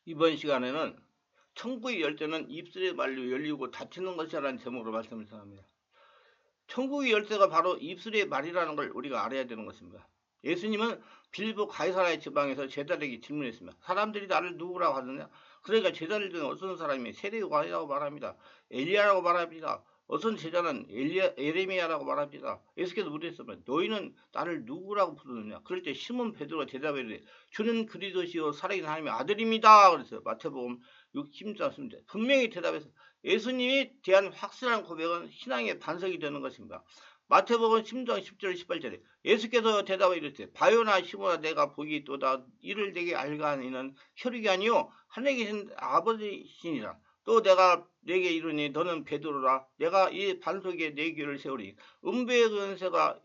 이번 시간에는 천국의 열쇠는 입술의 말로 열리고 닫히는 것이라는 제목으로 말씀을 전합니다. 천국의 열쇠가 바로 입술의 말이라는 걸 우리가 알아야 되는 것입니다. 예수님은 빌보 가이사라의 지방에서 제자들에게 질문했습니다. 사람들이 나를 누구라고 하느냐? 그러니까 제자들 중에 어떤 사람이 세례요한이라고 말합니다. 엘리야라고 말합니다. 어떤 제자는 에레미야라고 말합니다. 예수께서 물으셨습니다. 너희는 나를 누구라고 부르느냐? 그럴 때 시몬 베드로가 대답해 이르되 주는 그리스도시요 살아계신 하나님의 아들입니다. 그랬어요. 마태복음 6장 분명히 대답해서 예수님이 대한 확실한 고백은 신앙의 반석이 되는 것입니다. 마태복음 10장 10절 18절에 예수께서 대답하여 이르시되 바요나 시몬아 내가 복이 있도다 이를 내게 알게 하니는 혈육이 아니요 하늘에 계신 아버지시니라. 또 내가 내게 이르니 너는 베드로라 내가 이 반석에 내 귀를 세우리 음부의 권세가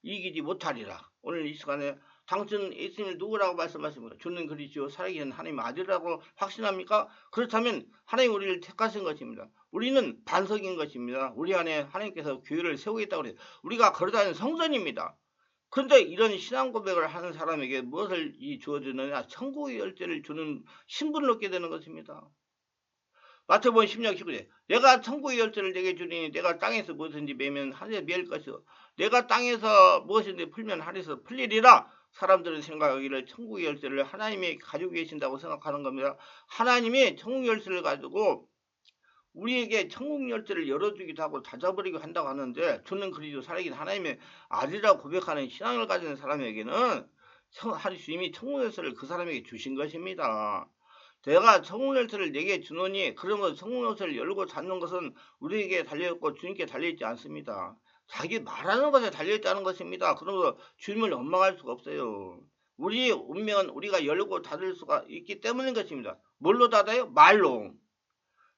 이기지 못하리라. 오늘 이 시간에 당신은 예수님을 누구라고 말씀하십니까? 주는 그리스도 살아계신 하나님의 아들이라고 확신합니까? 그렇다면 하나님 우리를 택하신 것입니다. 우리는 반석인 것입니다. 우리 안에 하나님께서 교회를 세우겠다고 그래요. 우리가 걸어다니는 성전입니다. 그런데 이런 신앙 고백을 하는 사람에게 무엇을 주어주느냐? 천국의 열쇠를 주는 신분을 얻게 되는 것입니다. 마태복음 10장 19절 내가 천국의 열쇠를 내게 주리니 내가 땅에서 무엇인지 매면 하늘에 매일 것이요 내가 땅에서 무엇인지 풀면 하늘에서 풀리리라. 사람들은 생각하기를 천국의 열쇠를 하나님이 가지고 계신다고 생각하는 겁니다. 하나님이 천국 열쇠를 가지고 우리에게 천국 열쇠를 열어주기도 하고 닫아버리기도 한다고 하는데 주는 그리스도 살아계신 하나님의 아들이라고 고백하는 신앙을 가진 사람에게는 하나님이 천국 열쇠를 그 사람에게 주신 것입니다. 내가 천국 열쇠를 내게 주노니 그러면 천국 열쇠를 열고 닫는 것은 우리에게 달려있고 주님께 달려있지 않습니다. 자기 말하는 것에 달려있다는 것입니다. 그러므로 주님을 원망할 수가 없어요. 우리의 운명은 우리가 열고 닫을 수가 있기 때문인 것입니다. 뭘로 닫아요? 말로.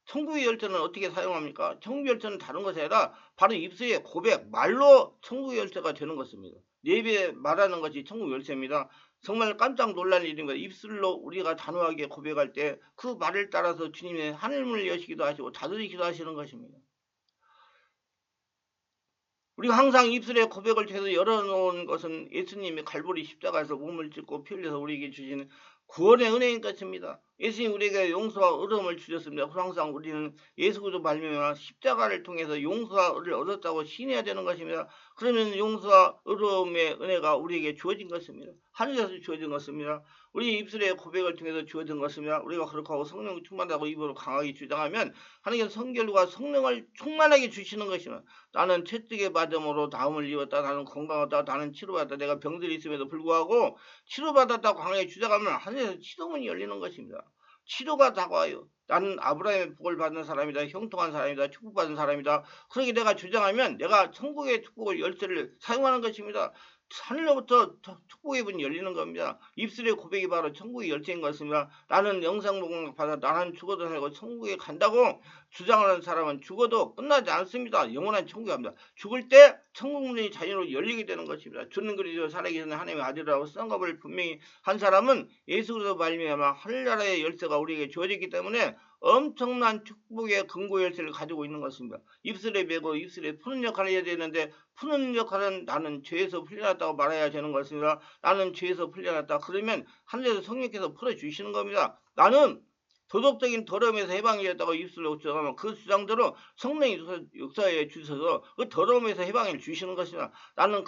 천국의 열쇠는 어떻게 사용합니까? 천국의 열쇠는 다른 것이 아니라 바로 입술의 고백, 말로 천국의 열쇠가 되는 것입니다. 내 입에 말하는 것이 천국 열쇠입니다. 정말 깜짝 놀랄 일입니다. 입술로 우리가 단호하게 고백할 때 그 말을 따라서 주님의 하늘문을 여시기도 하시고 닫으시기도 하시는 것입니다. 우리가 항상 입술의 고백을 통해서 열어놓은 것은 예수님이 갈보리 십자가에서 몸을 찢고 피 흘려서 우리에게 주시는 구원의 은혜인 것입니다. 예수님 우리에게 용서와 의로움을 주셨습니다. 항상 우리는 예수 그리스도 말미암아 십자가를 통해서 용서와 의를 얻었다고 신해야 되는 것입니다. 그러면 용서와 의로움의 은혜가 우리에게 주어진 것입니다. 하늘에서 주어진 것입니다. 우리 입술의 고백을 통해서 주어진 것입니다. 우리가 그렇게 하고 성령 충만하고 입으로 강하게 주장하면 하나님께서 성결과 성령을 충만하게 주시는 것입니다. 나는 채찍에 맞음으로 다음을 입었다. 나는 건강하다. 나는 치료받았다. 내가 병들이 있음에도 불구하고 치료받았다고 강하게 주장하면 하늘에서 치료문이 열리는 것입니다. 치료가 다가와요. 나는 아브라함의 복을 받는 사람이다. 형통한 사람이다. 축복받은 사람이다. 그렇게 내가 주장하면 내가 천국의 축복을 열쇠를 사용하는 것입니다. 하늘로부터 축복의 문이 열리는 겁니다. 입술의 고백이 바로 천국의 열쇠인 것입니다. 나는 영생복을 받아 나는 죽어도 살고 천국에 간다고 주장하는 사람은 죽어도 끝나지 않습니다. 영원한 천국에 갑니다. 죽을 때 천국 문이 자연으로 열리게 되는 것입니다. 주는 그리스도 살아계신 하나님의 아들이라고 선거를 분명히 한 사람은 예수 그리스도 말미암아 하늘나라의 열쇠가 우리에게 주어졌기 때문에 엄청난 축복의 근고 열쇠를 가지고 있는 것입니다. 입술에 매고 입술에 푸는 역할을 해야 되는데 푸는 역할은 나는 죄에서 풀려났다고 말해야 되는 것입니다. 나는 죄에서 풀려났다. 그러면 하늘에서 성령께서 풀어주시는 겁니다. 나는 도덕적인 더러움에서 해방이었다고 입술로 주장하면 그 주장대로 성령이 역사에 주셔서 그 더러움에서 해방을 주시는 것입니다. 나는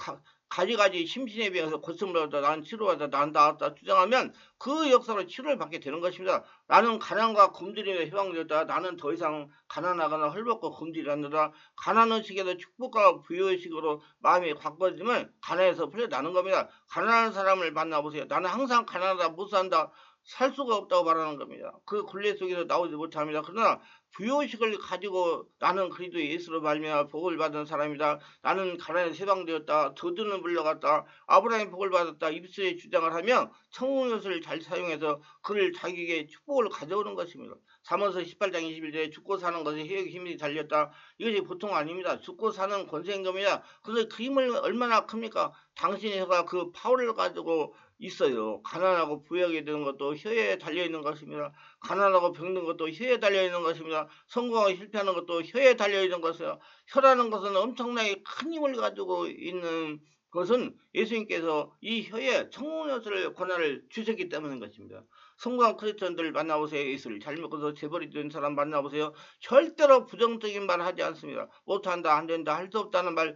가지가지 심신의 병에서 고침을 받았다. 나는 치료받았다. 나는 나았다. 주장하면 그 역사로 치료를 받게 되는 것입니다. 나는 가난과 굶주림에 해방되었다. 나는 더 이상 가난하거나 헐벗고 굶주리지 않는다. 가난의식에서 축복과 부여의식으로 마음이 바꿔지면 가난에서 풀려나는 겁니다. 가난한 사람을 만나보세요. 나는 항상 가난하다. 못 산다. 살 수가 없다고 말하는 겁니다. 그 굴레 속에서 나오지 못합니다. 그러나 부요의식을 가지고 나는 그리스도 예수로 말미암아 복을 받은 사람이다. 나는 가난에서 해방되었다. 저주는 물러갔다. 아브라함의 복을 받았다. 입술에 주장을 하면 천국요소를 잘 사용해서 그를 자기에게 축복을 가져오는 것입니다. 잠언서 18장 21절에 죽고 사는 것에 해역의 힘이 달렸다. 이것이 보통 아닙니다. 죽고 사는 권세인 겁니다. 그래서 그 힘을 얼마나 큽니까? 당신의 혀가 그 파워를 가지고 있어요. 가난하고 부유하게 되는 것도 혀에 달려있는 것입니다. 가난하고 병든 것도 혀에 달려있는 것입니다. 성공하고 실패하는 것도 혀에 달려있는 것이에요. 혀라는 것은 엄청나게 큰 힘을 가지고 있는 그것은 예수님께서 이 혀에 청문회를 권한을 주셨기 때문인 것입니다. 성공한 크리스천들 만나보세요. 예수를 잘 믿고서 재벌이 된 사람 만나보세요. 절대로 부정적인 말 하지 않습니다. 못한다, 안 된다, 할 수 없다는 말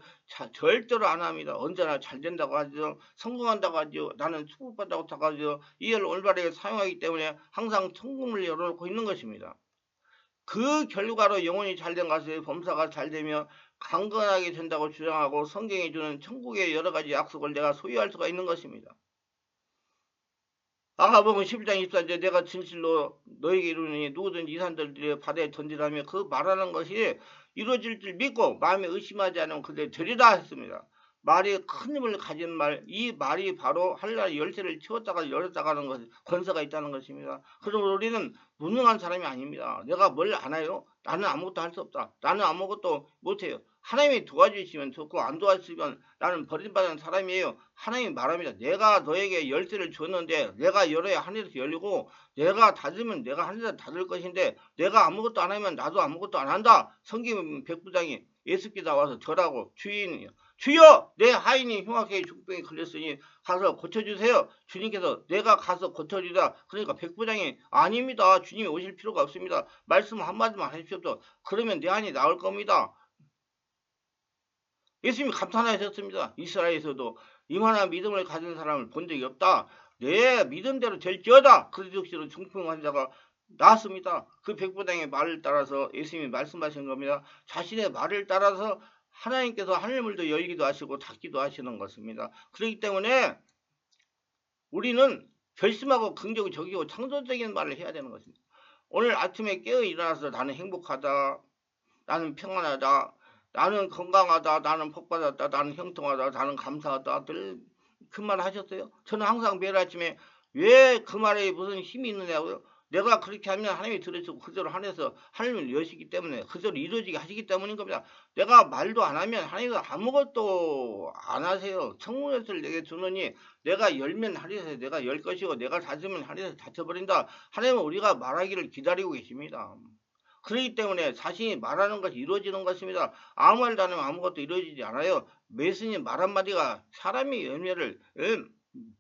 절대로 안 합니다. 언제나 잘 된다고 하죠. 성공한다고 하죠. 나는 축복받다고 하죠. 이를 올바르게 사용하기 때문에 항상 성공을 열어놓고 있는 것입니다. 그 결과로 영혼이 잘된 것을 범사가 잘되며 강건하게 된다고 주장하고 성경이 주는 천국의 여러 가지 약속을 내가 소유할 수가 있는 것입니다. 마가복음 11장 24절 내가 진실로 너에게 이르노니 누구든지 이 산들을 바다에 던지라며 그 말하는 것이 이루어질 줄 믿고 마음에 의심하지 않으면 그대 되리라 했습니다. 말이 큰 힘을 가진 말, 이 말이 바로 하늘나라 열쇠를 채웠다가 열었다가 하는 것, 권세가 있다는 것입니다. 그러므로 우리는 무능한 사람이 아닙니다. 내가 뭘 아나요? 나는 아무것도 할 수 없다. 나는 아무것도 못해요. 하나님이 도와주시면 좋고 안 도와주시면 나는 버림받은 사람이에요. 하나님이 말합니다. 내가 너에게 열쇠를 줬는데 내가 열어야 하늘에서 열리고 내가 닫으면 내가 하늘에서 닫을 것인데 내가 아무것도 안 하면 나도 아무것도 안 한다. 성경 백부장이 예수께 나와서 절하고 주인이요. 주여 내 하인이 흉악하게 중병에 걸렸으니 가서 고쳐주세요. 주님께서 내가 가서 고쳐주라. 그러니까 백부장이 아닙니다. 주님이 오실 필요가 없습니다. 말씀 한마디만 하십시오. 그러면 내 하인이 나올 겁니다. 예수님이 감탄하셨습니다. 이스라엘에서도 이만한 믿음을 가진 사람을 본 적이 없다. 내 믿음대로 될지어다. 그 즉시로 중풍 환자가 나았습니다. 그 백부장의 말을 따라서 예수님이 말씀하신 겁니다. 자신의 말을 따라서 하나님께서 하늘문도 열기도 하시고 닫기도 하시는 것입니다. 그렇기 때문에 우리는 결심하고 긍정적이고 창조적인 말을 해야 되는 것입니다. 오늘 아침에 깨어 일어나서 나는 행복하다. 나는 평안하다. 나는 건강하다. 나는 복받았다. 나는 형통하다. 나는 감사하다. 늘 그 말 하셨어요? 저는 항상 매일 아침에 왜 그 말에 무슨 힘이 있느냐고요? 내가 그렇게 하면 하나님이 들으시고 그대로 하늘에서 하나님을 여시기 때문에 그대로 이루어지게 하시기 때문인 겁니다. 내가 말도 안 하면 하나님은 아무것도 안 하세요. 청문회를 내게 주느니 내가 열면 하늘에서 내가 열 것이고 내가 닫으면 하늘에서 닫혀버린다. 하나님은 우리가 말하기를 기다리고 계십니다. 그렇기 때문에 자신이 말하는 것이 이루어지는 것입니다. 아무 말도 안 하면 아무것도 이루어지지 않아요. 메시님 말 한마디가 사람의 열매를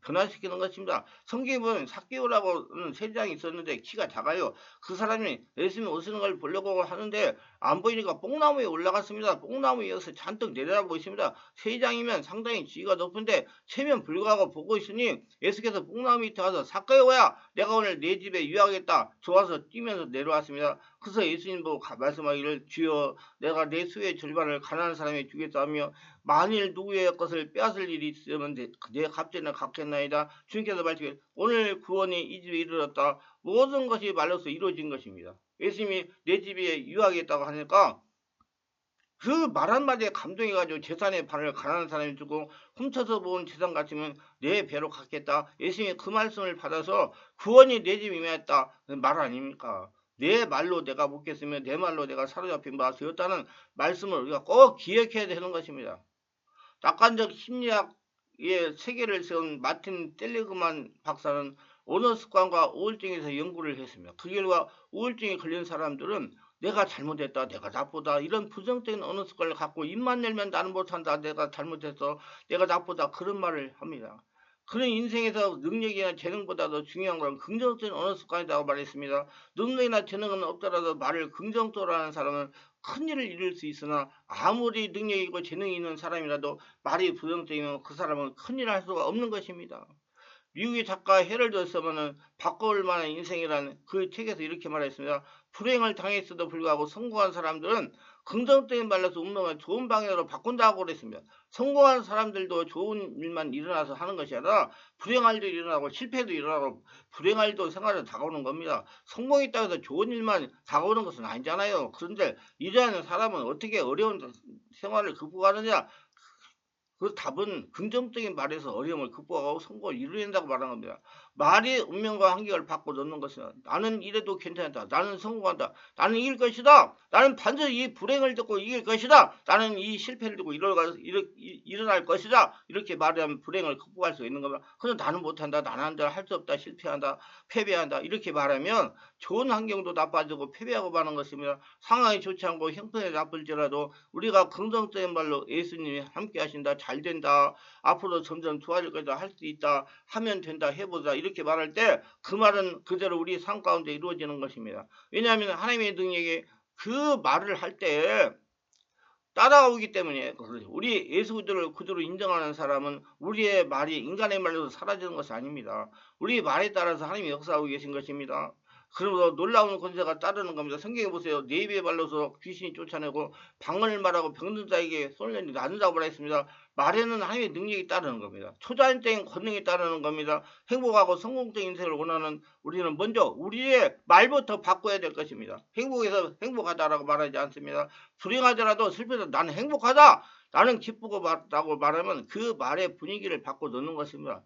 변화시키는 것입니다. 성경에 보면 삭개오라고는 세장이 있었는데 키가 작아요. 그 사람이 예수님 오시는 걸 보려고 하는데 안 보이니까 뽕나무에 올라갔습니다. 뽕나무에 이어서 잔뜩 내려다보고 있습니다. 세장이면 상당히 지위가 높은데 체면 불구하고 보고 있으니 예수께서 뽕나무 밑에 와서 삭개오야 내가 오늘 내 집에 유하겠다. 좋아서 뛰면서 내려왔습니다. 그래서 예수님 보고 말씀하기를 주여 내가 내 수의 절반을 가난한 사람에게 주겠다 하며 만일 누구의 것을 빼앗을 일이 있으면 내 갑제는 갖겠나이다. 주님께서 말씀해 오늘 구원이 이 집에 이르렀다. 모든 것이 말로서 이루어진 것입니다. 예수님이 내 집에 유하겠다고 하니까 그 말 한마디에 감동해가지고 재산의 반을 가난한 사람이 주고 훔쳐서 모은 재산 같으면 내 배로 갖겠다. 예수님이 그 말씀을 받아서 구원이 내 집에 임했다. 말 아닙니까? 내 말로 내가 묻겠으면 내 말로 내가 사로잡힌 바 되었다는 말씀을 우리가 꼭 기억해야 되는 것입니다. 낙관적 심리학의 세계를 세운 마틴 텔리그만 박사는 언어 습관과 우울증에서 연구를 했습니다. 그 결과 우울증에 걸린 사람들은 내가 잘못했다, 내가 나쁘다 이런 부정적인 언어 습관을 갖고 입만 열면 나는 못한다, 내가 잘못했어, 내가 나쁘다 그런 말을 합니다. 그런 인생에서 능력이나 재능보다도 중요한 건 긍정적인 언어 습관이라고 말했습니다. 능력이나 재능은 없더라도 말을 긍정적으로 하는 사람은 큰 일을 이룰 수 있으나 아무리 능력이 있고 재능이 있는 사람이라도 말이 부정적이면 그 사람은 큰 일을 할 수가 없는 것입니다. 미국의 작가 헤럴드 서먼은 바꿔올 만한 인생이라는 그 책에서 이렇게 말했습니다. 불행을 당했어도 불구하고 성공한 사람들은 긍정적인 말로서 운명을 좋은 방향으로 바꾼다고 그랬습니다. 성공한 사람들도 좋은 일만 일어나서 하는 것이 아니라 불행할 일도 일어나고 실패도 일어나고 불행할 일도 생활에 다가오는 겁니다. 성공했다고 해서 좋은 일만 다가오는 것은 아니잖아요. 그런데 이러한 사람은 어떻게 어려운 생활을 극복하느냐? 그 답은 긍정적인 말에서 어려움을 극복하고 성공을 이루어낸다고 말하는 겁니다. 말이 운명과 환경을 바꿔 놓는 것은 나는 이래도 괜찮다. 나는 성공한다. 나는 이길 것이다. 나는 반드시 이 불행을 듣고 이길 것이다. 나는 이 실패를 듣고 일어날 것이다. 이렇게 말하면 불행을 극복할 수 있는 겁니다. 그래서 나는 못한다. 나는 한다. 할 수 없다. 실패한다. 패배한다. 이렇게 말하면 좋은 환경도 나빠지고 패배하고 마는 것입니다. 상황이 좋지 않고 형편이 나쁠지라도 우리가 긍정적인 말로 예수님이 함께 하신다. 잘 된다. 앞으로 점점 좋아질 거다. 할 수 있다. 하면 된다. 해보자. 이렇게 말할 때 그 말은 그대로 우리 삶 가운데 이루어지는 것입니다. 왜냐하면 하나님의 능력이 그 말을 할 때 따라오기 때문에 우리 예수 그리스도를 그대로 인정하는 사람은 우리의 말이 인간의 말로서 사라지는 것이 아닙니다. 우리 말에 따라서 하나님이 역사하고 계신 것입니다. 그러면서 놀라운 권세가 따르는 겁니다. 성경에 보세요. 네 입의 말로서 귀신이 쫓아내고 방언을 말하고 병든 자에게 손을 낫는다고 말했습니다. 말에는 하나님의 능력이 따르는 겁니다. 초자연적인 권능이 따르는 겁니다. 행복하고 성공적인 인생을 원하는 우리는 먼저 우리의 말부터 바꿔야 될 것입니다. 행복해서 행복하다라고 말하지 않습니다. 불행하더라도 슬프다 나는 행복하다. 나는 기쁘고 말하면 그 말의 분위기를 바꿔 놓는 것입니다.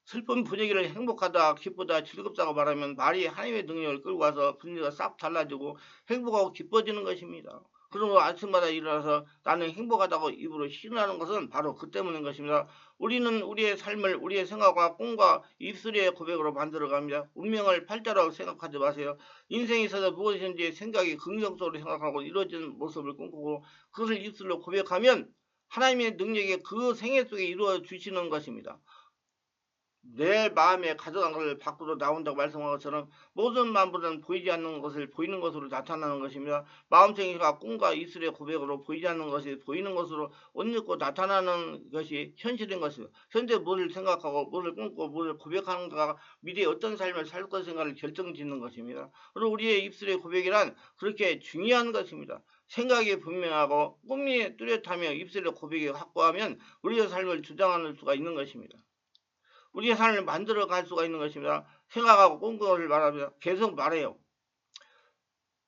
슬픈 분위기를 행복하다, 기쁘다, 즐겁다고 말하면 말이 하나님의 능력을 끌고 와서 분위기가 싹 달라지고 행복하고 기뻐지는 것입니다. 그러므로 아침마다 일어나서 나는 행복하다고 입으로 시인하는 것은 바로 그 때문인 것입니다. 우리는 우리의 삶을 우리의 생각과 꿈과 입술의 고백으로 만들어갑니다. 운명을 팔자라고 생각하지 마세요. 인생에 있어서 무엇인지 생각이 긍정적으로 생각하고 이루어지는 모습을 꿈꾸고 그것을 입술로 고백하면 하나님의 능력이 그 생애 속에 이루어 주시는 것입니다. 내 마음에 가져간 것을 밖으로 나온다고 말씀한 것처럼 모든 만물은 보이지 않는 것을 보이는 것으로 나타나는 것입니다. 마음생각과 꿈과 입술의 고백으로 보이지 않는 것이 보이는 것으로 옷 입고 나타나는 것이 현실인 것입니다. 현재 무엇을 생각하고 무엇을 꿈꾸고 무엇을 고백하는가가 미래에 어떤 삶을 살 것인가를 결정짓는 것입니다. 그리고 우리의 입술의 고백이란 그렇게 중요한 것입니다. 생각이 분명하고 꿈이 뚜렷하며 입술의 고백이 확고하면 우리의 삶을 주장하는 수가 있는 것입니다. 우리의 삶을 만들어 갈 수가 있는 것입니다. 생각하고 꿈꾸는 말하며 계속 말해요.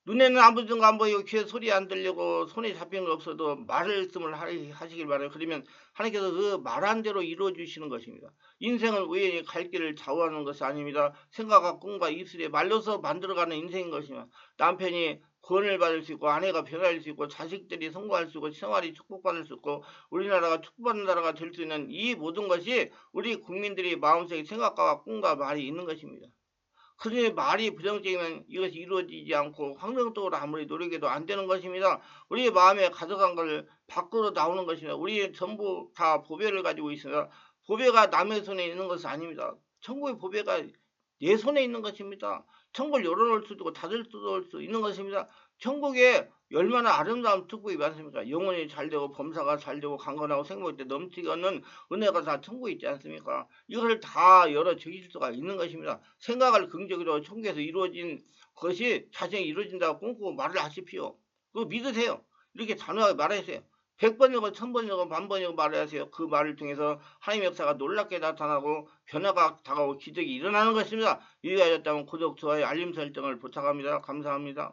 눈에는 아무것도 안 보이고 귀에 소리 안 들리고 손에 잡히는 거 없어도 말씀을 하시길 바라요. 그러면 하나님께서 그 말한 대로 이루어 주시는 것입니다. 인생은 우연히 갈 길을 좌우하는 것이 아닙니다. 생각과 꿈과 입술에 말로서 만들어가는 인생인 것입니다. 남편이 구원을 받을 수 있고 아내가 변화할 수 있고 자식들이 성공할 수 있고 생활이 축복받을 수 있고 우리나라가 축복받는 나라가 될 수 있는 이 모든 것이 우리 국민들이 마음속에 생각과 꿈과 말이 있는 것입니다. 그러니 말이 부정적이면 이것이 이루어지지 않고 환경적으로 아무리 노력해도 안 되는 것입니다. 우리의 마음에 가져간 것을 밖으로 나오는 것입니다. 우리 전부 다 보배를 가지고 있습니다. 보배가 남의 손에 있는 것은 아닙니다. 천국의 보배가 내 손에 있는 것입니다. 천국을 열어놓을 수도 있고 닫을 수도 있는 것입니다. 천국에 얼마나 아름다운 축복이 많습니까? 영혼이 잘되고 범사가 잘되고 강건하고 생명할 때 넘치게 얻는 은혜가 다 천국에 있지 않습니까? 이것을 다 열어 제길 수가 있는 것입니다. 생각을 긍정적으로 천국에서 이루어진 것이 자신이 이루어진다고 꿈꾸고 말을 하십시오. 그거 믿으세요. 이렇게 단호하게 말하세요. 100번이고 1000번이고 만번이고 말하세요. 그 말을 통해서 하나님의 역사가 놀랍게 나타나고 변화가 다가오고 기적이 일어나는 것입니다. 이해가 되었다면 구독, 좋아요, 알림 설정을 부탁합니다. 감사합니다.